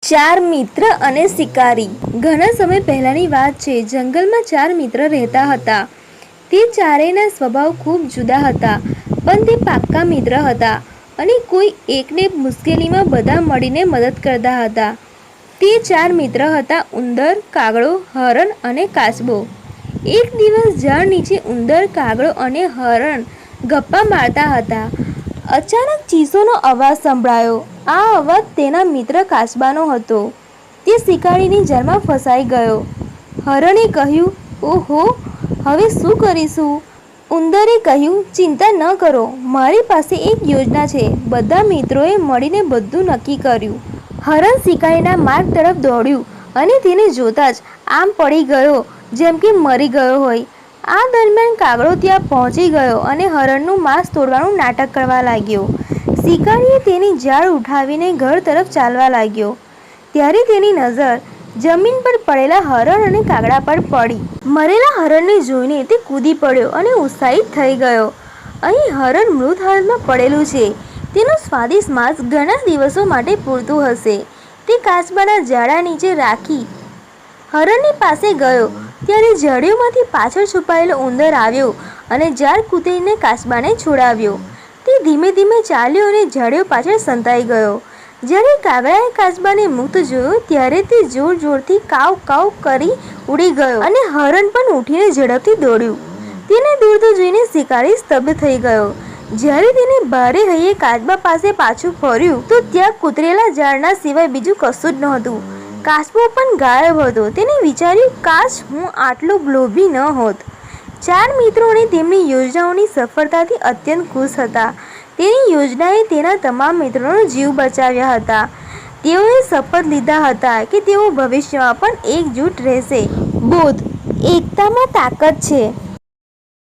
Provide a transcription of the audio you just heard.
ચાર મિત્ર અને શિકારી। ઘણા સમય પહેલાની વાત છે। જંગલમાં ચાર મિત્ર રહેતા હતા। તે ચારેયના સ્વભાવ ખૂબ જુદા હતા, પણ તે પાક્કા મિત્ર હતા અને કોઈ એકને મુશ્કેલીમાં બધા મળીને મદદ કરતા હતા। તે ચાર મિત્ર હતા ઉંદર, કાગડો, હરણ અને કાચબો। એક દિવસ ઝાડ નીચે ઉંદર, કાગડો અને હરણ ગપ્પા મારતા હતા। અચાનક ચીસોનો અવાજ સંભળાયો। આ અવાજ તેના મિત્ર કાચબાનો હતો। તે શિકારીની જાળમાં ફસાઈ ગયો। હરણે કહ્યું, ઓહો, હવે શું કરીશું? ઉંદરે કહ્યું, ચિંતા ન કરો, મારી પાસે એક યોજના છે। બધા મિત્રોએ મળીને બધું નક્કી કર્યું। હરણ શિકારીના માર્ગ તરફ દોડ્યું અને તેને જોતાં જ આમ પડી ગયો જેમ કે મરી ગયો હોય। આ દરમિયાન કાગડો ત્યાં પહોંચી ગયો અને હરણનું માંસ તોડવાનું નાટક કરવા લાગ્યો। શિકારીએ તેની જાળ ઉઠાવીને ઘર તરફ ચાલવા લાગ્યો, ત્યારે તેની નજર જમીન પર પડેલા હરણ અને કાગડા પર પડી। મરેલા હરણને જોઈને તે કૂદી પડ્યો અને ઉત્સાહિત થઈ ગયો। અહીં હરણ મૃત હાલતમાં પડેલું છે, તેનું સ્વાદિષ્ટ માંસ ઘણા દિવસો માટે પૂરતું હશે। તે કાચબાના જાળા નીચે રાખી હરણની પાસે ગયો, ત્યારે ઝાડીઓમાંથી પાછળ છુપાયેલો ઉંદર આવ્યો અને જાળ કૂતરીને કાચબાને છોડાવ્યો। તે ધીમે ધીમે ચાલ્યો અને ઝાડીઓ પાછળ સંતાઈ ગયો। જ્યારે કાગડાએ કાચબાને મુક્ત જોયો, ત્યારે તે જોર જોરથી કાવ કાવ કરી ઉડી ગયો અને હરણ પણ ઉઠીને ઝડપથી દોડ્યું। તેને દોડતો જોઈને શિકારી સ્તબ્ધ થઈ ગયો। જ્યારે તેને ભારે હૈયે કાચબા પાસે પાછું ફર્યું તો ત્યાં કૂતરેલા ઝાડના સિવાય બીજું કશું જ નહોતું। કાચબો પણ ગાયબ હતો। તેને વિચાર્યું, કાશ હું આટલો લોભી ન હોત। ચાર મિત્રો અને તેમની યોજનાઓની સફળતાથી અત્યંત ખુશ હતા। તેની યોજનાએ તેના તમામ મિત્રોનો જીવ બચાવ્યા હતા। તેઓએ શપથ લીધા હતા કે તેઓ ભવિષ્યમાં પણ એકજૂટ રહેશે। બોધ: એકતામાં તાકાત છે।